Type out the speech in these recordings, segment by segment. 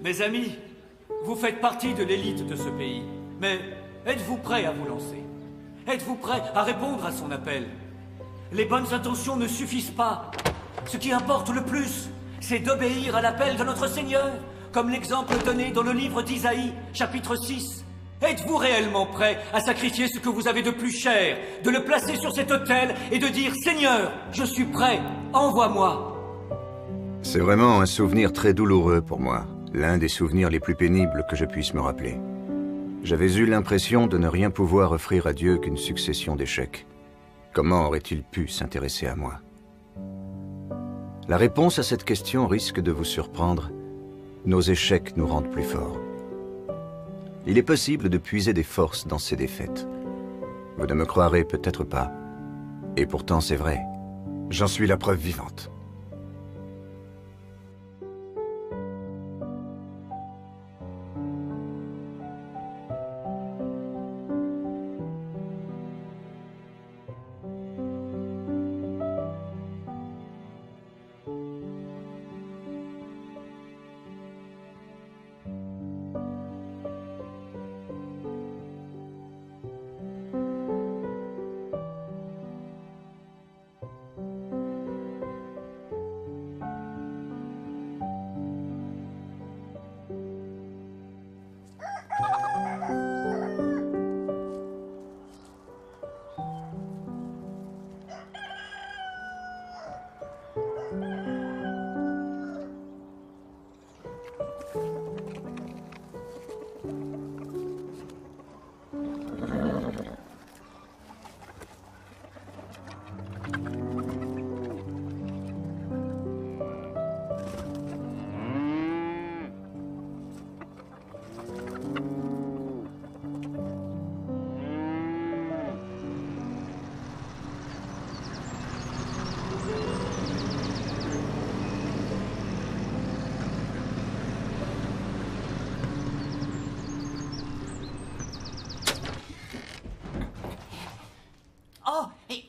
Mes amis, vous faites partie de l'élite de ce pays. Mais êtes-vous prêts à vous lancer? Êtes-vous prêts à répondre à son appel? Les bonnes intentions ne suffisent pas. Ce qui importe le plus, c'est d'obéir à l'appel de notre Seigneur, comme l'exemple donné dans le livre d'Isaïe, chapitre 6. Êtes-vous réellement prêts à sacrifier ce que vous avez de plus cher, de le placer sur cet autel et de dire « Seigneur, je suis prêt, envoie-moi » ? C'est vraiment un souvenir très douloureux pour moi, l'un des souvenirs les plus pénibles que je puisse me rappeler. J'avais eu l'impression de ne rien pouvoir offrir à Dieu qu'une succession d'échecs. Comment aurait-il pu s'intéresser à moi? La réponse à cette question risque de vous surprendre. Nos échecs nous rendent plus forts. Il est possible de puiser des forces dans ces défaites. Vous ne me croirez peut-être pas. Et pourtant c'est vrai. J'en suis la preuve vivante.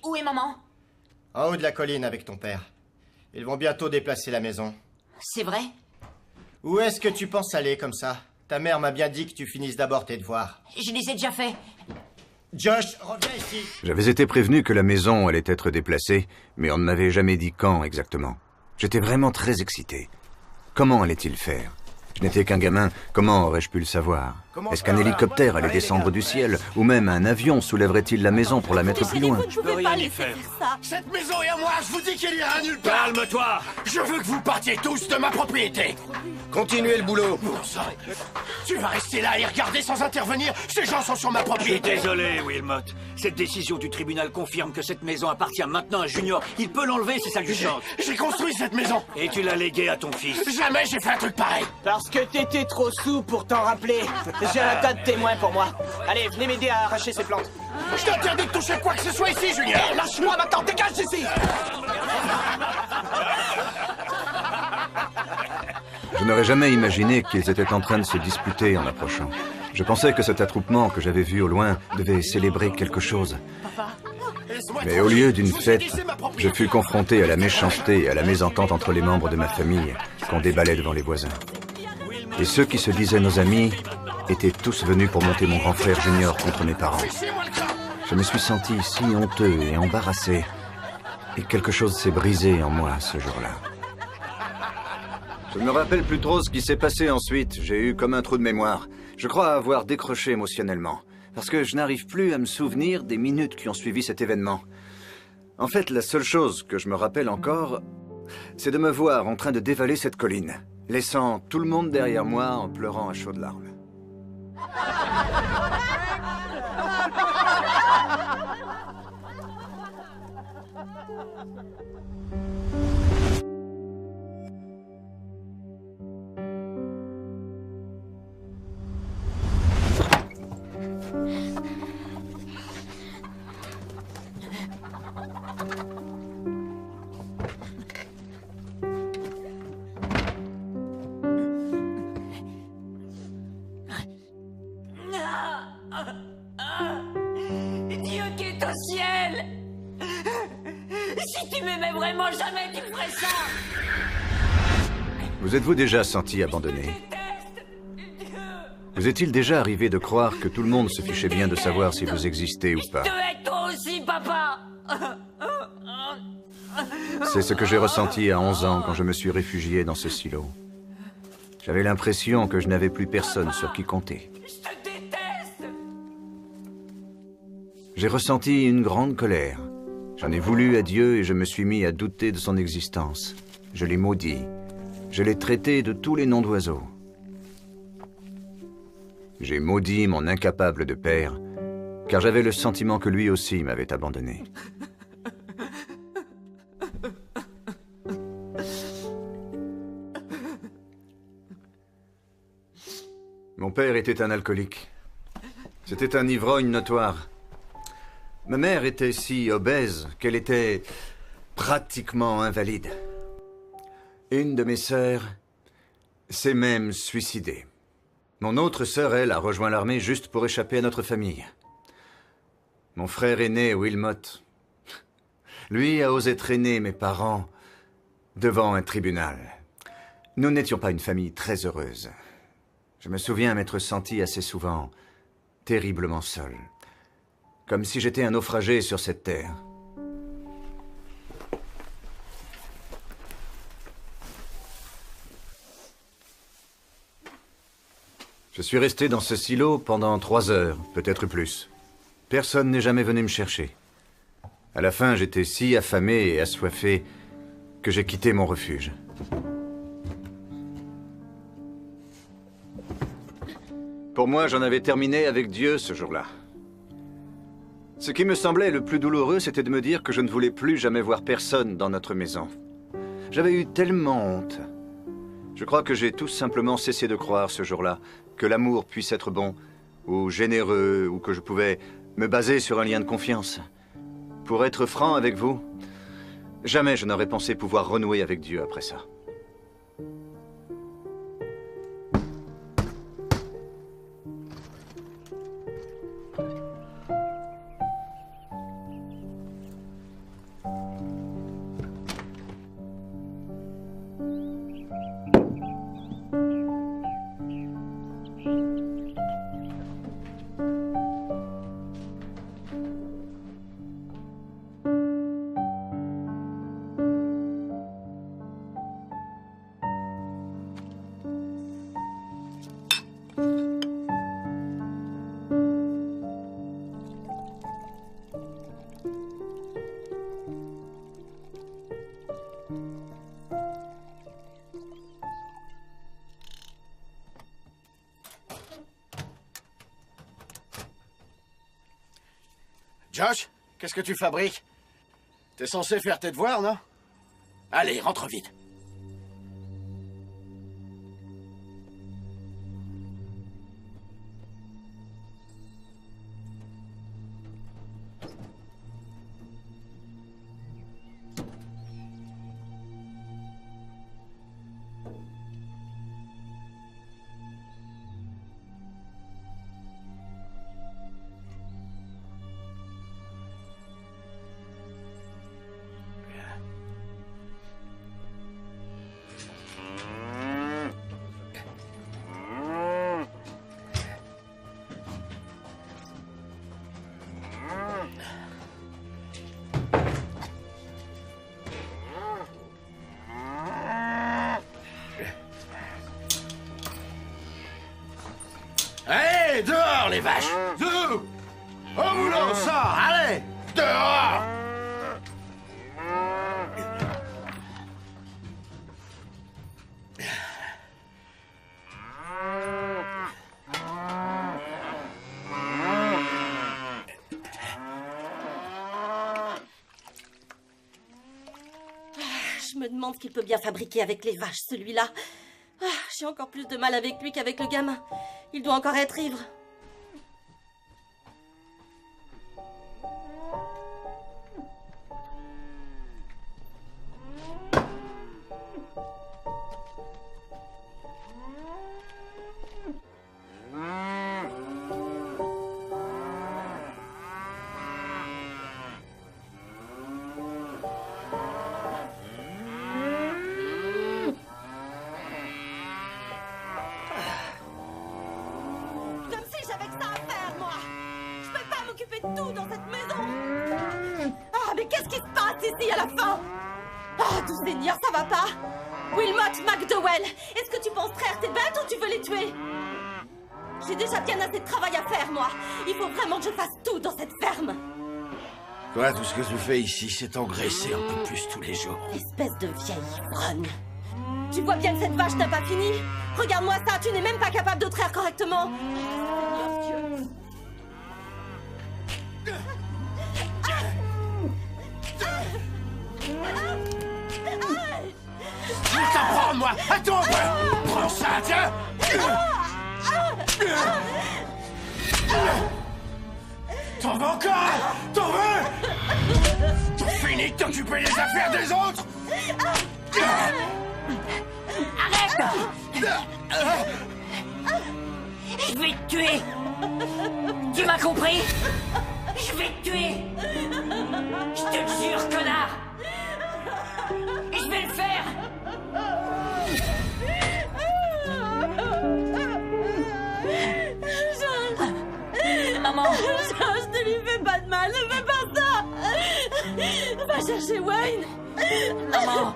Où est maman? En haut de la colline avec ton père. Ils vont bientôt déplacer la maison. C'est vrai? Où est-ce que tu penses aller comme ça? Ta mère m'a bien dit que tu finisses d'abord tes devoirs. Je les ai déjà faits. Josh, reviens ici. J'avais été prévenu que la maison allait être déplacée, mais on ne m'avait jamais dit quand exactement. J'étais vraiment très excité. Comment allait-il faire? Je n'étais qu'un gamin, comment aurais-je pu le savoir? Est-ce qu'un hélicoptère allait descendre du ciel? Ou même un avion soulèverait-il la maison pour la mettre plus loin? Vous ne pouvez pas laisser faire ça. Cette maison est à moi, je vous dis qu'elle ira nulle part. Calme-toi! Je veux que vous partiez tous de ma propriété. Continuez le boulot. Bon sang, tu vas rester là et regarder sans intervenir. Ces gens sont sur ma Je suis propriété. désolé, Wilmot. Cette décision du tribunal confirme que cette maison appartient maintenant à Junior. Il peut l'enlever si ça lui chante. J'ai construit cette maison. Et tu l'as léguée à ton fils. Jamais j'ai fait un truc pareil. Parce que t'étais trop sous pour t'en rappeler. J'ai un tas de témoins pour moi. Allez, venez m'aider à arracher ces plantes. Je t'interdis de toucher quoi que ce soit ici, Junior. Lâche-moi maintenant, dégage d'ici! Je n'aurais jamais imaginé qu'ils étaient en train de se disputer en approchant. Je pensais que cet attroupement que j'avais vu au loin devait célébrer quelque chose. Mais au lieu d'une fête, je fus confronté à la méchanceté et à la mésentente entre les membres de ma famille qu'on déballait devant les voisins. Et ceux qui se disaient nos amis étaient tous venus pour monter mon grand frère Junior contre mes parents. Je me suis senti si honteux et embarrassé. Et quelque chose s'est brisé en moi ce jour-là. Je ne me rappelle plus trop ce qui s'est passé ensuite. J'ai eu comme un trou de mémoire. Je crois avoir décroché émotionnellement. Parce que je n'arrive plus à me souvenir des minutes qui ont suivi cet événement. En fait, la seule chose que je me rappelle encore, c'est de me voir en train de dévaler cette colline, laissant tout le monde derrière moi en pleurant à chaudes larmes. Dieu qui est au ciel! Si tu m'aimais vraiment, jamais tu ferais ça! Vous êtes-vous déjà senti abandonné? Vous est-il déjà arrivé de croire que tout le monde se fichait bien de savoir si vous existez ou Je pas? te hais toi aussi, papa. C'est ce que j'ai ressenti à 11 ans quand je me suis réfugié dans ce silo. J'avais l'impression que je n'avais plus personne sur qui compter. Je te déteste. J'ai ressenti une grande colère. J'en ai voulu à Dieu et je me suis mis à douter de son existence. Je l'ai maudit. Je l'ai traité de tous les noms d'oiseaux. J'ai maudit mon incapable de père, car j'avais le sentiment que lui aussi m'avait abandonné. Mon père était un alcoolique. C'était un ivrogne notoire. Ma mère était si obèse qu'elle était pratiquement invalide. Une de mes sœurs s'est même suicidée. Mon autre sœur, elle, a rejoint l'armée juste pour échapper à notre famille. Mon frère aîné, Wilmot, lui a osé traîner mes parents devant un tribunal. Nous n'étions pas une famille très heureuse. Je me souviens m'être senti assez souvent terriblement seul. Comme si j'étais un naufragé sur cette terre. Je suis resté dans ce silo pendant 3 heures, peut-être plus. Personne n'est jamais venu me chercher. À la fin, j'étais si affamé et assoiffé que j'ai quitté mon refuge. Pour moi, j'en avais terminé avec Dieu ce jour-là. Ce qui me semblait le plus douloureux, c'était de me dire que je ne voulais plus jamais voir personne dans notre maison. J'avais eu tellement honte. Je crois que j'ai tout simplement cessé de croire ce jour-là que l'amour puisse être bon, ou généreux, ou que je pouvais me baser sur un lien de confiance. Pour être franc avec vous, jamais je n'aurais pensé pouvoir renouer avec Dieu après ça. Josh, qu'est-ce que tu fabriques? T'es censé faire tes devoirs, non? Allez, rentre vite. Allez, dehors, les vaches! Dehors! Au boulot, sort! Allez! Dehors! Je me demande ce qu'il peut bien fabriquer avec les vaches, celui-là. Ah, j'ai encore plus de mal avec lui qu'avec le gamin. Il doit encore être ivre. ici à la fin. Ah, tout Seigneur, ça va pas. Wilmot McDowell, est-ce que tu penses traire tes bêtes ou tu veux les tuer? J'ai déjà bien assez de travail à faire, moi. Il faut vraiment que je fasse tout dans cette ferme. Toi, tout ce que tu fais ici, c'est t'engraisser un peu plus tous les jours. Espèce de vieille ivrogne. Tu vois bien que cette vache n'a pas fini? Regarde-moi ça, tu n'es même pas capable de traire correctement. Seigneur Dieu. Je vais t'apprendre, moi. Attends un peu. Prends ça, tiens. T'en veux encore? T'en veux? T'as fini de t'occuper des affaires des autres? Arrête! Je vais te tuer! Tu m'as compris? Je vais te tuer! Je te le jure, connard! Et je vais le faire! Maman! Je ne lui fais pas de mal, ne fais pas ça! Va chercher Wayne! Maman!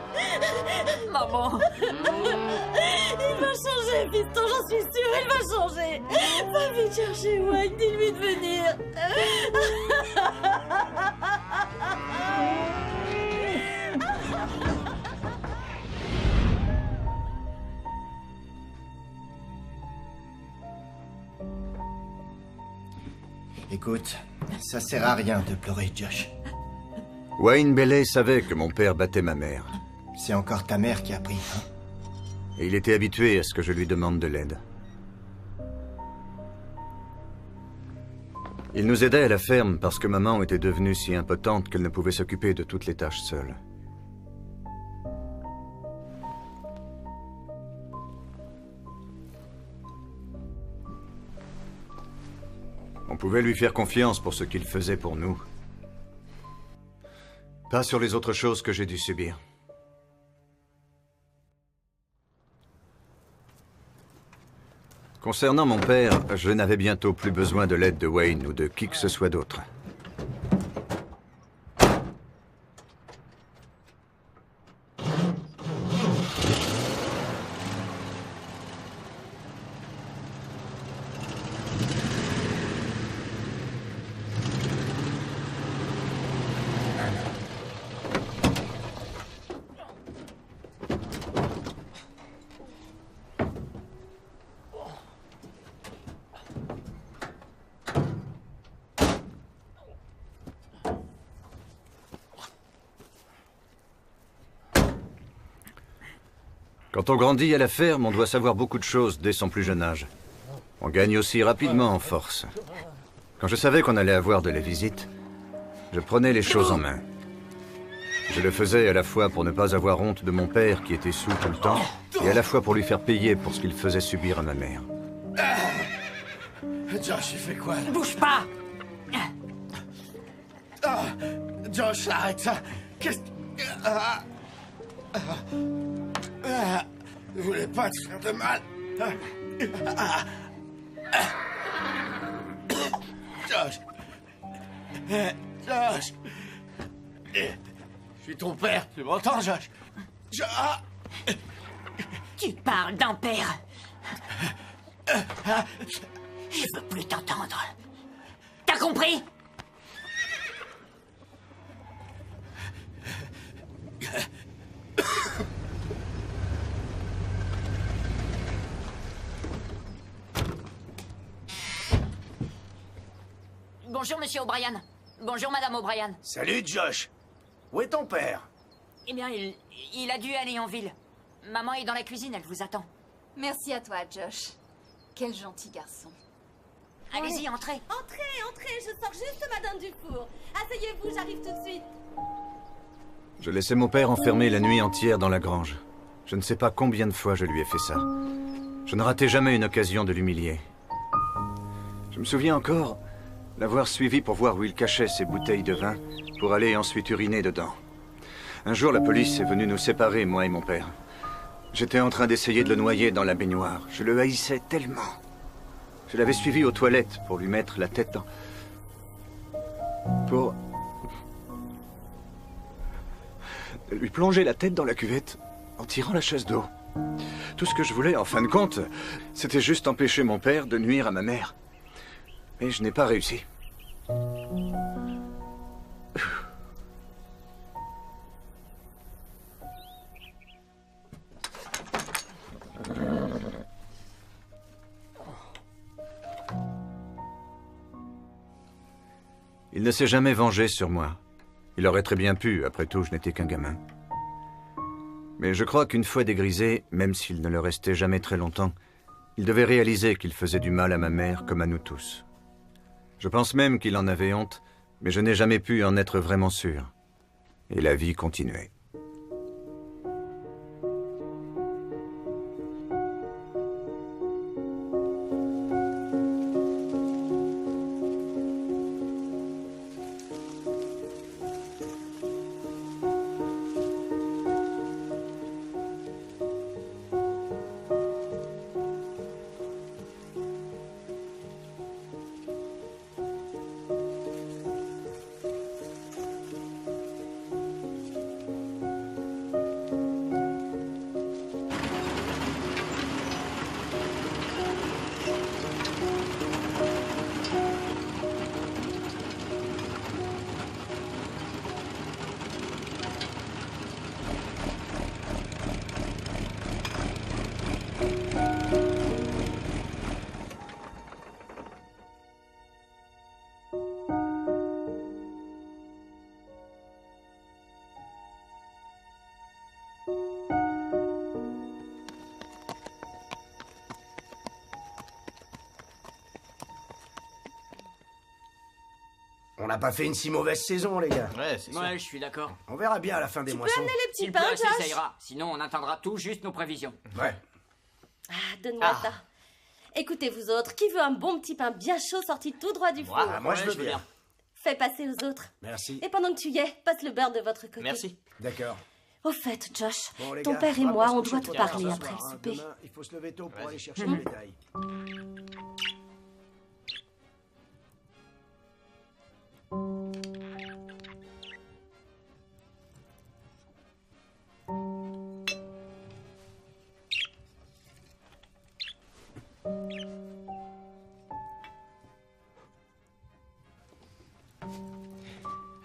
Maman! Il va changer, fiston, j'en suis sûre, il va changer! Va vite chercher Wayne, dis-lui de venir! Écoute, ça sert à rien de pleurer, Josh. Wayne Bailey savait que mon père battait ma mère. C'est encore ta mère qui a pris, hein? Et il était habitué à ce que je lui demande de l'aide. Il nous aidait à la ferme parce que maman était devenue si impotente qu'elle ne pouvait s'occuper de toutes les tâches seule. On pouvait lui faire confiance pour ce qu'il faisait pour nous. Pas sur les autres choses que j'ai dû subir. Concernant mon père, je n'avais bientôt plus besoin de l'aide de Wayne ou de qui que ce soit d'autre. Quand on grandit à la ferme, on doit savoir beaucoup de choses dès son plus jeune âge. On gagne aussi rapidement en force. Quand je savais qu'on allait avoir de la visite, je prenais les choses en main. Je le faisais à la fois pour ne pas avoir honte de mon père qui était saoul tout le temps, et à la fois pour lui faire payer pour ce qu'il faisait subir à ma mère. Josh, il fait quoi, là? Bouge pas! Ah, Josh, arrête ça! Qu'est-ce... je voulais pas te faire de mal. Josh. Josh. Je suis ton père, tu m'entends, Josh? Tu parles d'un père. Je veux plus t'entendre. T'as compris? Bonjour, monsieur O'Brien. Bonjour, madame O'Brien. Salut, Josh. Où est ton père? Eh bien, il a dû aller en ville. Maman est dans la cuisine, elle vous attend. Merci à toi, Josh. Quel gentil garçon. Allez-y, entrez. Entrez, je sors juste ma dinde du four. Asseyez-vous, j'arrive tout de suite. Je laissais mon père enfermé la nuit entière dans la grange. Je ne sais pas combien de fois je lui ai fait ça. Je ne ratais jamais une occasion de l'humilier. Je me souviens encore l'avoir suivi pour voir où il cachait ses bouteilles de vin pour aller ensuite uriner dedans. Un jour, la police est venue nous séparer, moi et mon père. J'étais en train d'essayer de le noyer dans la baignoire. Je le haïssais tellement. Je l'avais suivi aux toilettes pour lui mettre la tête dans... lui plonger la tête dans la cuvette en tirant la chasse d'eau. Tout ce que je voulais, en fin de compte, c'était juste empêcher mon père de nuire à ma mère. Mais je n'ai pas réussi. Il ne s'est jamais vengé sur moi. Il aurait très bien pu, après tout, je n'étais qu'un gamin. Mais je crois qu'une fois dégrisé, même s'il ne le restait jamais très longtemps, il devait réaliser qu'il faisait du mal à ma mère comme à nous tous. Je pense même qu'il en avait honte, mais je n'ai jamais pu en être vraiment sûr. Et la vie continuait. On n'a pas fait une si mauvaise saison, les gars. Ouais, c'est sûr. Ouais, je suis d'accord. On verra bien à la fin des Tu peux moissons. amener les petits S'il pleut pains, assez, Josh? ça ira. Sinon, on atteindra tout juste nos prévisions. Ouais. Ah, donne-moi ça. Écoutez, vous autres, qui veut un bon petit pain bien chaud sorti tout droit du four? Moi, je veux bien. Fais passer aux autres. Merci. Et pendant que tu y es, passe le beurre de votre côté. Merci. D'accord. Au fait, Josh, Bon, les ton gars, père et va moi, pas se on coucher doit trop te tard parler ce après soir, le hein. souper. Demain, il faut se lever tôt pour aller chercher le bétail.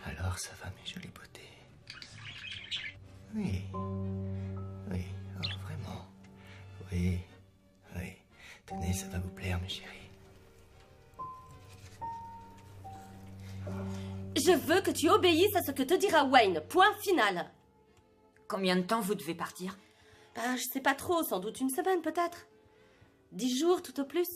Alors ça va, mes jolies beautés? Oui. Oui, oh, vraiment. Oui. Oui. Tenez, ça va vous plaire, mes chéris. Je veux que tu obéisses à ce que te dira Wayne. Point final. Combien de temps vous devez partir? Ben, je sais pas trop, sans doute une semaine peut-être. 10 jours tout au plus.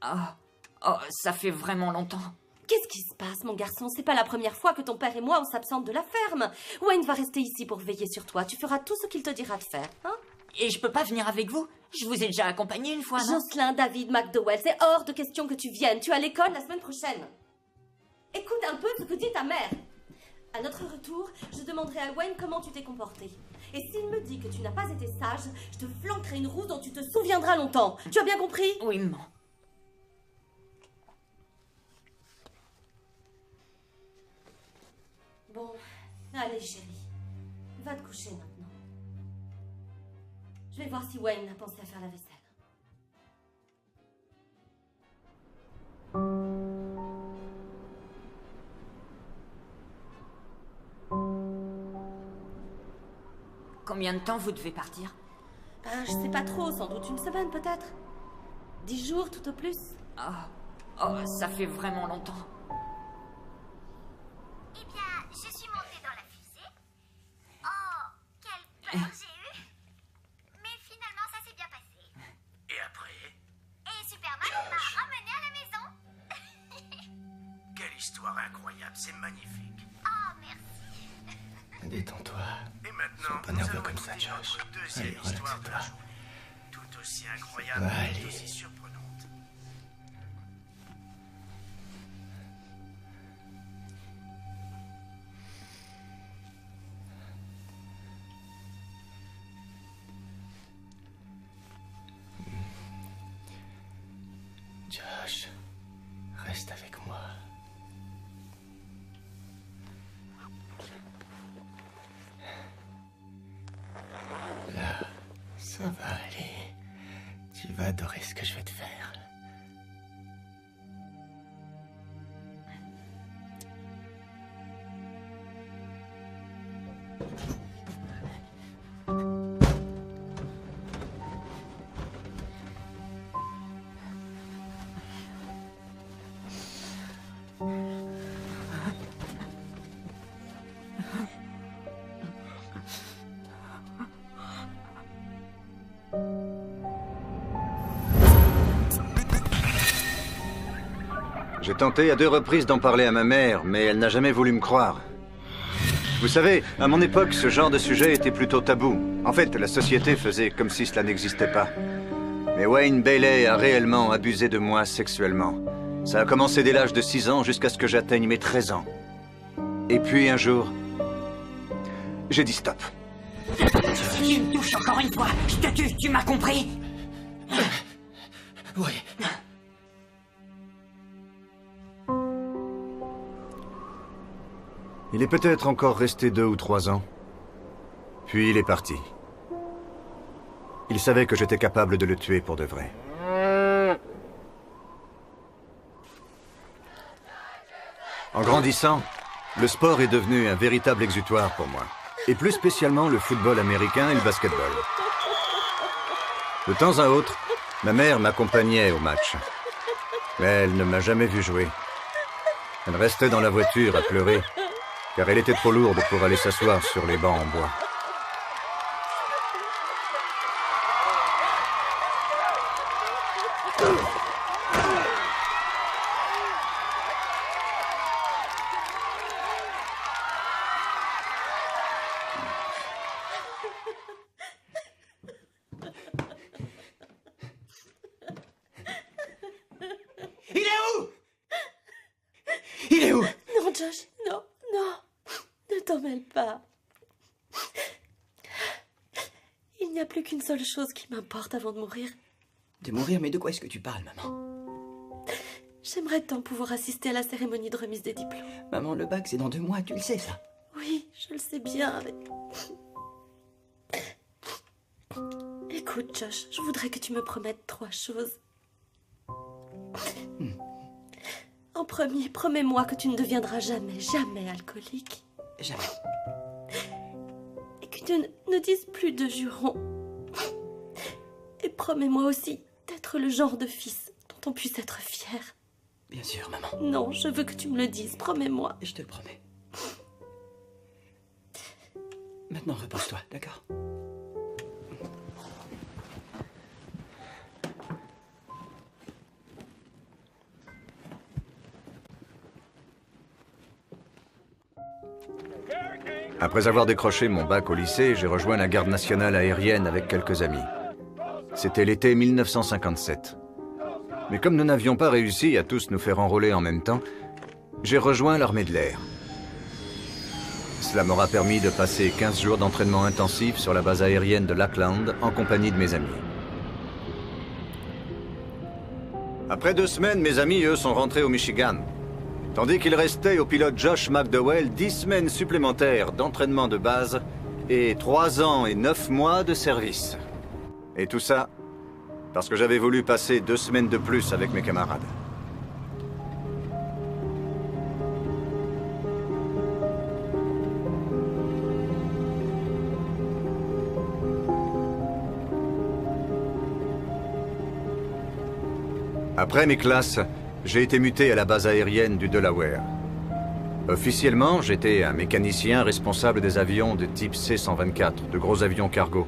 Oh, ça fait vraiment longtemps. Qu'est-ce qui se passe, mon garçon? C'est pas la première fois que ton père et moi on s'absente de la ferme. Wayne va rester ici pour veiller sur toi. Tu feras tout ce qu'il te dira de faire, hein? Et je peux pas venir avec vous? Je vous ai déjà accompagné une fois, non? Jocelyn David McDowell, c'est hors de question que tu viennes. Tu es à l'école la semaine prochaine. Écoute un peu ce que dit ta mère. À notre retour, je demanderai à Wayne comment tu t'es comporté. Et s'il me dit que tu n'as pas été sage, je te flanquerai une roue dont tu te souviendras longtemps. Tu as bien compris? Oui, maman. Bon, allez chérie, va te coucher maintenant. Je vais voir si Wayne a pensé à faire la vaisselle. Combien de temps vous devez partir? Ben, je sais pas trop, sans doute une semaine peut-être. 10 jours tout au plus. Oh, ça fait vraiment longtemps. Eh bien, je suis montée dans la fusée. Oh, quelle peur j'ai eue. Mais finalement, ça s'est bien passé. Et après? Et Superman m'a ramenée à la maison. Quelle histoire incroyable, c'est magnifique. Oh, merci. Détends-toi. Et maintenant, Sois pas nous nerveux allons comme ça, écouter Josh. notre deuxième Allez, histoire de la relaxe-toi. journée. Tout aussi incroyable va et aller. tout aussi surprenante. Josh, reste avec moi. Ça va aller. Tu vas adorer ce que je vais te faire. J'ai tenté à 2 reprises d'en parler à ma mère, mais elle n'a jamais voulu me croire. Vous savez, à mon époque, ce genre de sujet était plutôt tabou. En fait, la société faisait comme si cela n'existait pas. Mais Wayne Bailey a réellement abusé de moi sexuellement. Ça a commencé dès l'âge de 6 ans jusqu'à ce que j'atteigne mes 13 ans. Et puis un jour, j'ai dit stop. Si tu me touches encore une fois, je te tue, tu m'as compris? Oui. Il est peut-être encore resté 2 ou 3 ans. Puis il est parti. Il savait que j'étais capable de le tuer pour de vrai. En grandissant, le sport est devenu un véritable exutoire pour moi. Et plus spécialement le football américain et le basketball. De temps à autre, ma mère m'accompagnait au match. Mais elle ne m'a jamais vu jouer. Elle restait dans la voiture à pleurer, car elle était trop lourde pour aller s'asseoir sur les bancs en bois. Il est où? Il est où? Non, Josh, non, non. Ne t'en mêle pas. Il n'y a plus qu'une seule chose qui m'importe avant de mourir. De mourir, mais de quoi est-ce que tu parles, maman? J'aimerais tant pouvoir assister à la cérémonie de remise des diplômes. Maman, le bac, c'est dans 2 mois, tu le sais, ça? Oui, je le sais bien, mais... Écoute, Josh, je voudrais que tu me promettes 3 choses. En premier, promets-moi que tu ne deviendras jamais, jamais alcoolique. Jamais. Et que tu ne dises plus de jurons. Et promets-moi aussi d'être le genre de fils dont on puisse être fier. Bien sûr, maman. Non, je veux que tu me le dises, promets-moi. Je te le promets. Maintenant, repose-toi, d'accord? Après avoir décroché mon bac au lycée, j'ai rejoint la garde nationale aérienne avec quelques amis. C'était l'été 1957. Mais comme nous n'avions pas réussi à tous nous faire enrôler en même temps, j'ai rejoint l'armée de l'air. Cela m'aura permis de passer 15 jours d'entraînement intensif sur la base aérienne de Lackland en compagnie de mes amis. Après 2 semaines, mes amis, eux, sont rentrés au Michigan. Tandis qu'il restait au pilote Josh McDowell 10 semaines supplémentaires d'entraînement de base et 3 ans et 9 mois de service. Et tout ça parce que j'avais voulu passer 2 semaines de plus avec mes camarades. Après mes classes, j'ai été muté à la base aérienne du Delaware. Officiellement, j'étais un mécanicien responsable des avions de type C-124, de gros avions cargo.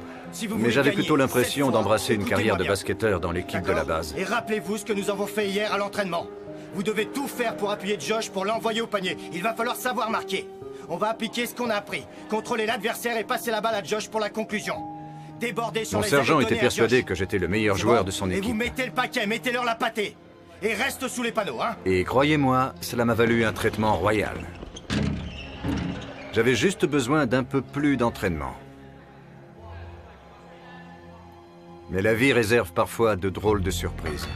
Mais j'avais plutôt l'impression d'embrasser une carrière de basketteur dans l'équipe de la base. Et rappelez-vous ce que nous avons fait hier à l'entraînement. Vous devez tout faire pour appuyer Josh pour l'envoyer au panier. Il va falloir savoir marquer. On va appliquer ce qu'on a appris. Contrôler l'adversaire et passer la balle à Josh pour la conclusion. Déborder sur Mon les sergent ailes et était donner à persuadé Josh. que j'étais le meilleur C'est joueur bon de son Et équipe. vous mettez le paquet, mettez-leur la pâtée. Et reste sous les panneaux, hein. Et croyez-moi, cela m'a valu un traitement royal. J'avais juste besoin d'un peu plus d'entraînement. Mais la vie réserve parfois de drôles de surprises.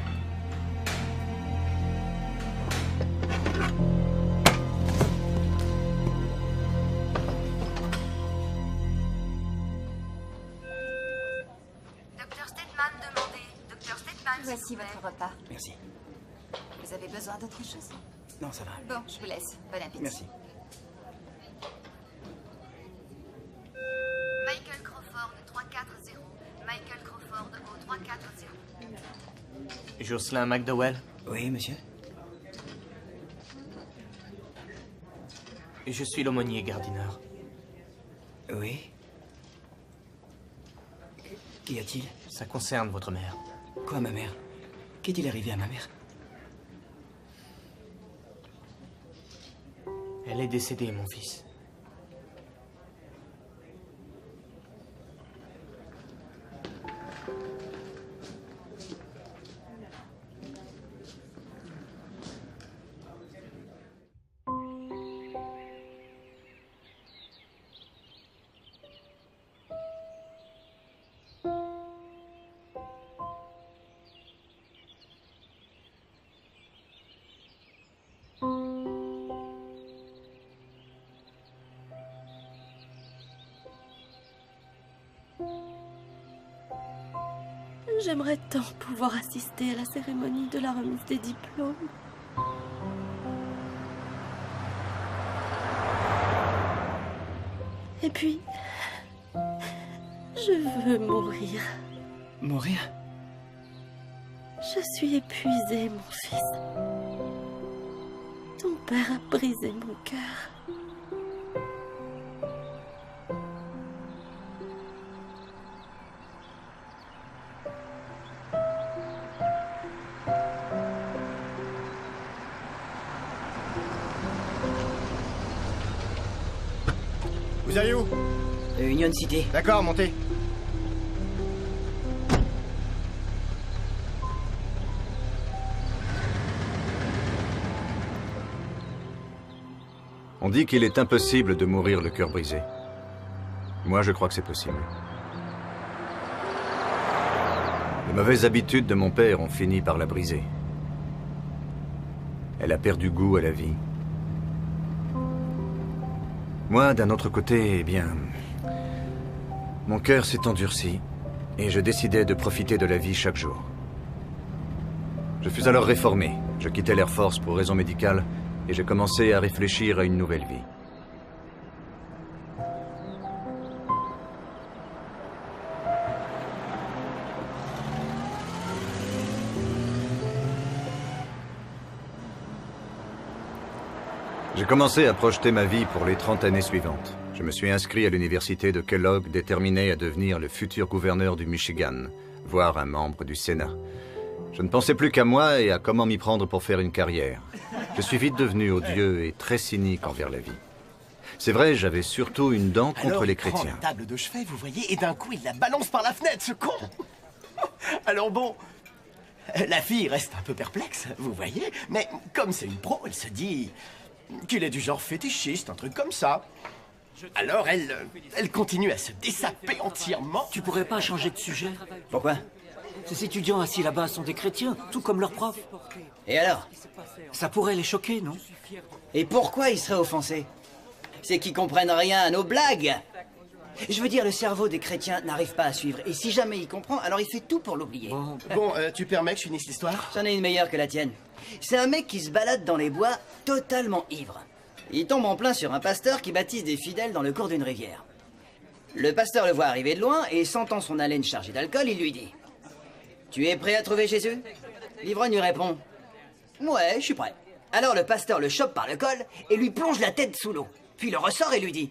Voici votre repas. Merci. Vous avez besoin d'autre chose? Non, ça va. Bon, je vous laisse. Bon appétit. Merci. Michael Crawford 340. Michael Crawford au 340. Jocelyn McDowell? Oui, monsieur? Je suis l'aumônier Gardiner. Oui? Qu'y a-t-il? Ça concerne votre mère. Quoi, ma mère? Qu'est-il arrivé à ma mère? Elle est décédée, mon fils. J'aimerais tant pouvoir assister à la cérémonie de la remise des diplômes. Et puis, je veux mourir. Mourir? Je suis épuisée, mon fils. Ton père a brisé mon cœur. Vous allez où? Union City. D'accord, montez. On dit qu'il est impossible de mourir le cœur brisé. Moi, je crois que c'est possible. Les mauvaises habitudes de mon père ont fini par la briser. Elle a perdu goût à la vie. Moi, d'un autre côté, eh bien... Mon cœur s'est endurci, et je décidais de profiter de la vie chaque jour. Je fus alors réformé. Je quittais l'Air Force pour raisons médicales, et j'ai commencé à réfléchir à une nouvelle vie. J'ai commencé à projeter ma vie pour les 30 années suivantes. Je me suis inscrit à l'université de Kellogg, déterminé à devenir le futur gouverneur du Michigan, voire un membre du Sénat. Je ne pensais plus qu'à moi et à comment m'y prendre pour faire une carrière. Je suis vite devenu odieux et très cynique envers la vie. C'est vrai, j'avais surtout une dent contre les chrétiens. Il prend la table de chevet, vous voyez, et d'un coup, il la balance par la fenêtre, ce con. Alors bon, la fille reste un peu perplexe, vous voyez, mais comme c'est une pro, elle se dit qu'il est du genre fétichiste, un truc comme ça. Alors elle continue à se dessaper entièrement. Tu pourrais pas changer de sujet? Pourquoi? Ces étudiants assis là-bas sont des chrétiens, tout comme leurs profs. Et alors? Ça pourrait les choquer, non? Et pourquoi ils seraient offensés? C'est qu'ils comprennent rien à nos blagues. Je veux dire, le cerveau des chrétiens n'arrive pas à suivre. Et si jamais il comprend, alors il fait tout pour l'oublier. Bon, tu permets que je finisse l'histoire? J'en ai une meilleure que la tienne. C'est un mec qui se balade dans les bois totalement ivre. Il tombe en plein sur un pasteur qui baptise des fidèles dans le cours d'une rivière. Le pasteur le voit arriver de loin et sentant son haleine chargée d'alcool, il lui dit: Tu es prêt à trouver Jésus? L'ivrogne lui répond: Ouais, je suis prêt. Alors le pasteur le chope par le col et lui plonge la tête sous l'eau. Puis le ressort et lui dit: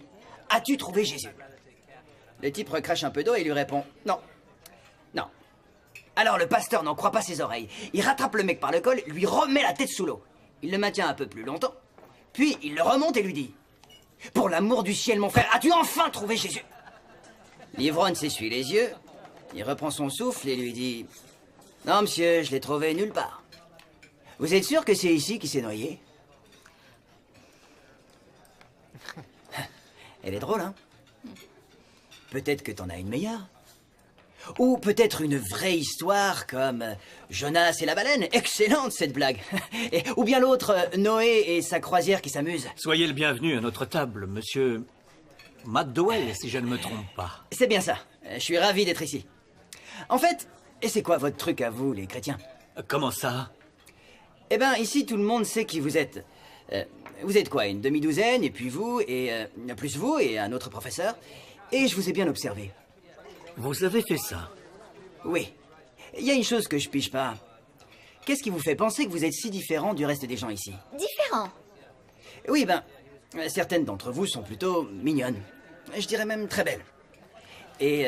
As-tu trouvé Jésus? Le type recrache un peu d'eau et lui répond: Non. Non. Alors le pasteur n'en croit pas ses oreilles. Il rattrape le mec par le col, lui remet la tête sous l'eau. Il le maintient un peu plus longtemps. Puis il le remonte et lui dit: Pour l'amour du ciel, mon frère, as-tu enfin trouvé Jésus? L'ivrogne s'essuie les yeux. Il reprend son souffle et lui dit: Non, monsieur, je l'ai trouvé nulle part. Vous êtes sûr que c'est ici qu'il s'est noyé? Elle est drôle, hein? Peut-être que t'en as une meilleure. Ou peut-être une vraie histoire comme Jonas et la baleine. Excellente cette blague. Ou bien l'autre, Noé et sa croisière qui s'amuse. Soyez le bienvenu à notre table, monsieur McDowell, si je ne me trompe pas. C'est bien ça. Je suis ravi d'être ici. En fait, Et c'est quoi votre truc à vous, les chrétiens? Comment ça? Eh ben, ici, tout le monde sait qui vous êtes. Vous êtes quoi, une demi-douzaine, et puis vous, et plus vous, et un autre professeur. Et je vous ai bien observé. Vous avez fait ça? Oui. Il y a une chose que je pige pas. Qu'est-ce qui vous fait penser que vous êtes si différent du reste des gens ici? Différent. Oui, ben, certaines d'entre vous sont plutôt mignonnes. Je dirais même très belles. Et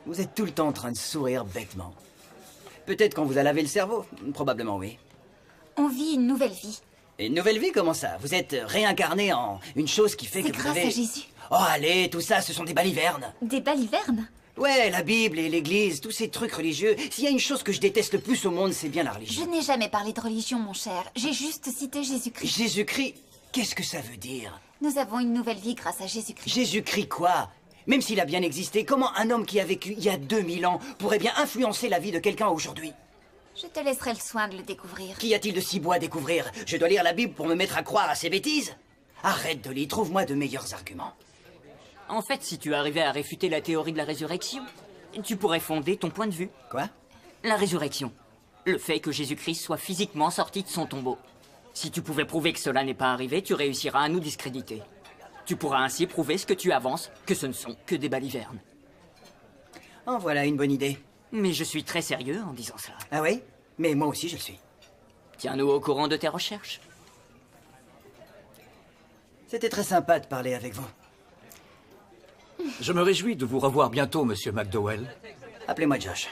vous êtes tout le temps en train de sourire bêtement. Peut-être qu'on vous a lavé le cerveau. Probablement, oui. On vit une nouvelle vie. Une nouvelle vie, comment ça? Vous êtes réincarné en une chose qui fait que vous avez... C'est grâce à Jésus. Oh, allez, tout ça, ce sont des balivernes. Des balivernes? Ouais, la Bible et l'Église, tous ces trucs religieux. S'il y a une chose que je déteste le plus au monde, c'est bien la Je religion. n'ai jamais parlé de religion, mon cher. J'ai juste cité Jésus-Christ. Jésus-Christ? Qu'est-ce que ça veut dire? Nous avons une nouvelle vie grâce à Jésus-Christ. Jésus-Christ quoi? Même s'il a bien existé, comment un homme qui a vécu il y a 2000 ans pourrait bien influencer la vie de quelqu'un aujourd'hui? Je te laisserai le soin de le découvrir. Qu'y a-t-il de si beau à découvrir? Je dois lire la Bible pour me mettre à croire à ces bêtises? Arrête, Dolly, trouve-moi de meilleurs arguments. En fait, si tu arrivais à réfuter la théorie de la résurrection, tu pourrais fonder ton point de vue. Quoi? La résurrection. Le fait que Jésus-Christ soit physiquement sorti de son tombeau. Si tu pouvais prouver que cela n'est pas arrivé, tu réussiras à nous discréditer. Tu pourras ainsi prouver ce que tu avances, que ce ne sont que des balivernes. En voilà une bonne idée. Mais je suis très sérieux en disant cela. Ah oui? Mais moi aussi je le suis. Tiens-nous au courant de tes recherches. C'était très sympa de parler avec vous. Je me réjouis de vous revoir bientôt, monsieur McDowell. Appelez-moi Josh.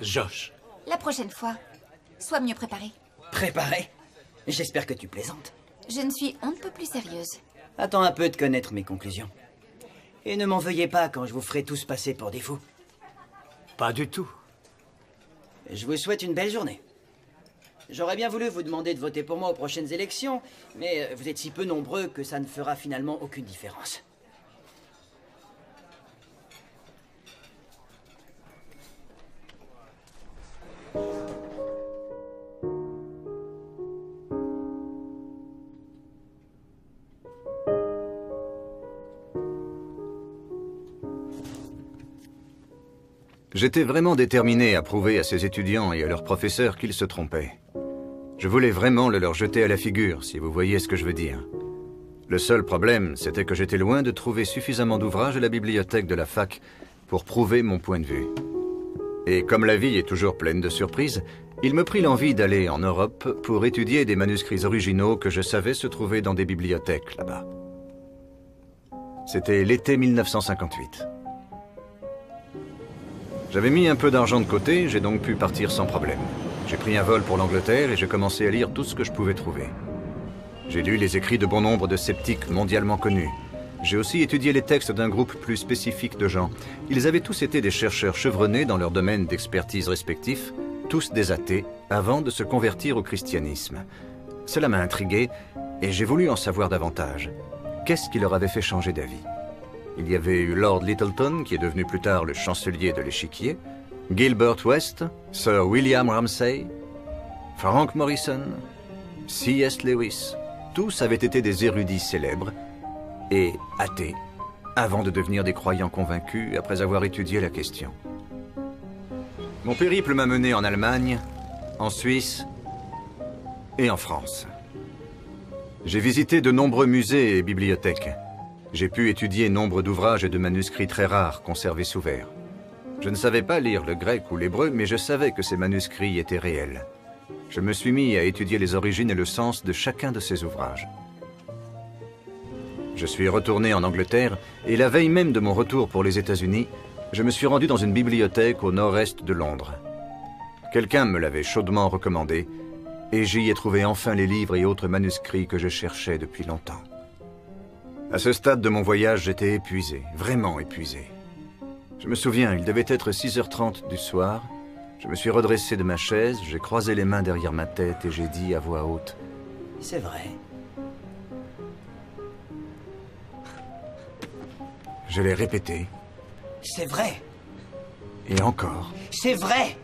Josh. La prochaine fois, sois mieux préparé. Préparé? J'espère que tu plaisantes. Je ne suis on ne peut plus sérieuse. Attends un peu de connaître mes conclusions. Et ne m'en veuillez pas quand je vous ferai tous passer pour des fous. Pas du tout. Je vous souhaite une belle journée. J'aurais bien voulu vous demander de voter pour moi aux prochaines élections, mais vous êtes si peu nombreux que ça ne fera finalement aucune différence. J'étais vraiment déterminé à prouver à ces étudiants et à leurs professeurs qu'ils se trompaient. Je voulais vraiment le leur jeter à la figure, si vous voyez ce que je veux dire. Le seul problème, c'était que j'étais loin de trouver suffisamment d'ouvrages à la bibliothèque de la fac pour prouver mon point de vue. Et comme la vie est toujours pleine de surprises, il me prit l'envie d'aller en Europe pour étudier des manuscrits originaux que je savais se trouver dans des bibliothèques là-bas. C'était l'été 1958. J'avais mis un peu d'argent de côté, j'ai donc pu partir sans problème. J'ai pris un vol pour l'Angleterre et j'ai commencé à lire tout ce que je pouvais trouver. J'ai lu les écrits de bon nombre de sceptiques mondialement connus. J'ai aussi étudié les textes d'un groupe plus spécifique de gens. Ils avaient tous été des chercheurs chevronnés dans leur domaine d'expertise respectifs, tous des athées, avant de se convertir au christianisme. Cela m'a intrigué et j'ai voulu en savoir davantage. Qu'est-ce qui leur avait fait changer d'avis? Il y avait eu Lord Lyttelton, qui est devenu plus tard le chancelier de l'échiquier, Gilbert West, Sir William Ramsay, Frank Morrison, C.S. Lewis. Tous avaient été des érudits célèbres et athées, avant de devenir des croyants convaincus après avoir étudié la question. Mon périple m'a mené en Allemagne, en Suisse et en France. J'ai visité de nombreux musées et bibliothèques. J'ai pu étudier nombre d'ouvrages et de manuscrits très rares conservés sous verre. Je ne savais pas lire le grec ou l'hébreu, mais je savais que ces manuscrits étaient réels. Je me suis mis à étudier les origines et le sens de chacun de ces ouvrages. Je suis retourné en Angleterre, et la veille même de mon retour pour les États-Unis, je me suis rendu dans une bibliothèque au nord-est de Londres. Quelqu'un me l'avait chaudement recommandé, et j'y ai trouvé enfin les livres et autres manuscrits que je cherchais depuis longtemps. À ce stade de mon voyage, j'étais épuisé, vraiment épuisé. Je me souviens, il devait être 6h30 du soir. Je me suis redressé de ma chaise, j'ai croisé les mains derrière ma tête et j'ai dit à voix haute: C'est vrai. Je l'ai répété. C'est vrai. Et encore. C'est vrai.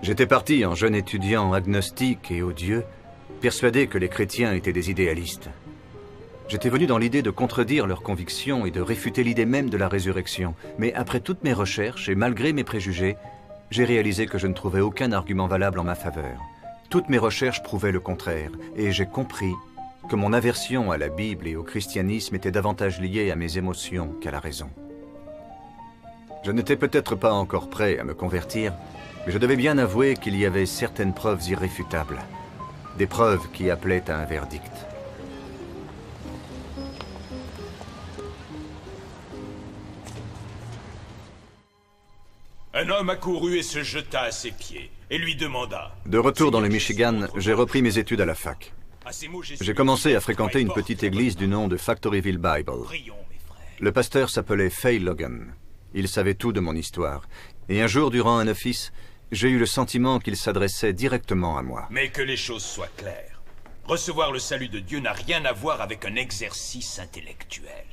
J'étais parti en jeune étudiant agnostique et odieux, persuadé que les chrétiens étaient des idéalistes. J'étais venu dans l'idée de contredire leurs convictions et de réfuter l'idée même de la résurrection. Mais après toutes mes recherches et malgré mes préjugés, j'ai réalisé que je ne trouvais aucun argument valable en ma faveur. Toutes mes recherches prouvaient le contraire, et j'ai compris que mon aversion à la Bible et au christianisme était davantage liée à mes émotions qu'à la raison. Je n'étais peut-être pas encore prêt à me convertir, mais je devais bien avouer qu'il y avait certaines preuves irréfutables. Des preuves qui appelaient à un verdict. Un homme accourut et se jeta à ses pieds, et lui demanda... De retour dans le Michigan, j'ai repris mes études à la fac. J'ai commencé à fréquenter une petite église du nom de Factoryville Bible. Le pasteur s'appelait Fay Logan. Il savait tout de mon histoire. Et un jour, durant un office, j'ai eu le sentiment qu'il s'adressait directement à moi. Mais que les choses soient claires. Recevoir le salut de Dieu n'a rien à voir avec un exercice intellectuel.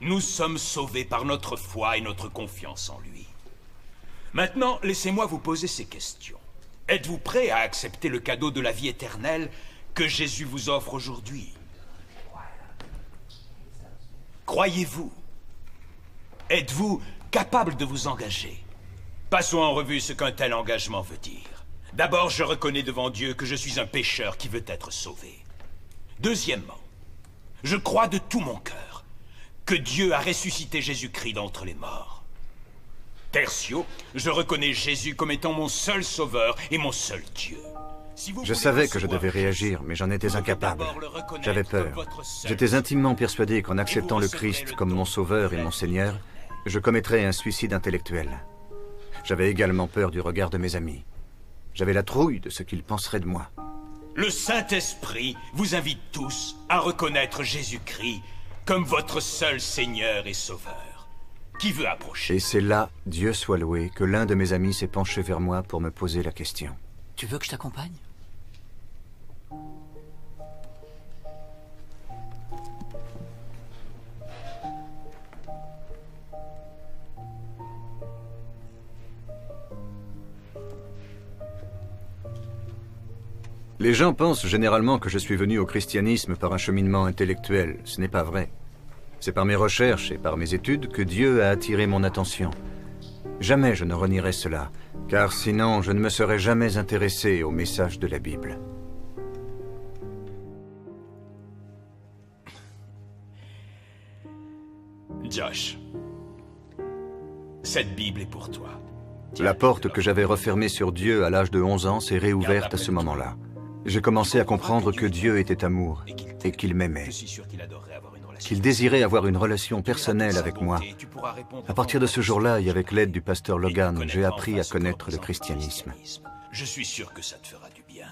Nous sommes sauvés par notre foi et notre confiance en lui. Maintenant, laissez-moi vous poser ces questions. Êtes-vous prêt à accepter le cadeau de la vie éternelle que Jésus vous offre aujourd'hui? Croyez-vous? Êtes-vous capable de vous engager? Passons en revue ce qu'un tel engagement veut dire. D'abord, je reconnais devant Dieu que je suis un pécheur qui veut être sauvé. Deuxièmement, je crois de tout mon cœur que Dieu a ressuscité Jésus-Christ d'entre les morts. Tertio, je reconnais Jésus comme étant mon seul sauveur et mon seul Dieu. Je savais que je devais réagir, mais j'en étais incapable. J'avais peur. J'étais intimement persuadé qu'en acceptant le Christ comme mon sauveur et mon Seigneur, je commettrais un suicide intellectuel. J'avais également peur du regard de mes amis. J'avais la trouille de ce qu'ils penseraient de moi. Le Saint-Esprit vous invite tous à reconnaître Jésus-Christ comme votre seul Seigneur et Sauveur. Qui veut approcher? Et c'est là, Dieu soit loué, que l'un de mes amis s'est penché vers moi pour me poser la question. Tu veux que je t'accompagne? Les gens pensent généralement que je suis venu au christianisme par un cheminement intellectuel. Ce n'est pas vrai. C'est par mes recherches et par mes études que Dieu a attiré mon attention. Jamais je ne renierai cela, car sinon je ne me serais jamais intéressé au message de la Bible. Josh, cette Bible est pour toi. La porte que j'avais refermée sur Dieu à l'âge de 11 ans s'est réouverte à ce moment-là. J'ai commencé à comprendre que Dieu était amour et qu'il m'aimait. Qu'il désirait avoir une relation personnelle avec moi. À partir de ce jour-là, et avec l'aide du pasteur Logan, j'ai appris à connaître le christianisme. Je suis sûr que ça te fera du bien.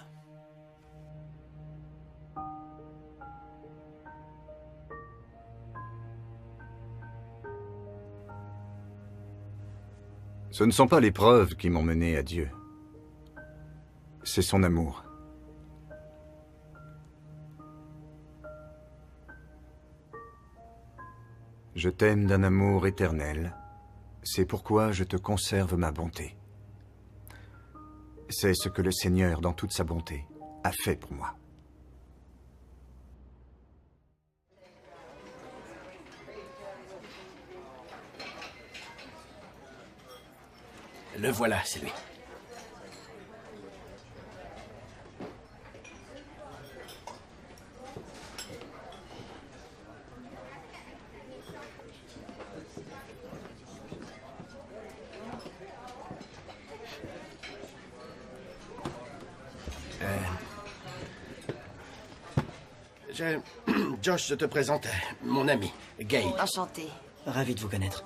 Ce ne sont pas les preuves qui m'ont mené à Dieu. C'est son amour. Je t'aime d'un amour éternel. C'est pourquoi je te conserve ma bonté. C'est ce que le Seigneur, dans toute sa bonté, a fait pour moi. Le voilà, c'est lui. Josh, je te présente mon ami, Gail. Enchanté. Ravi de vous connaître.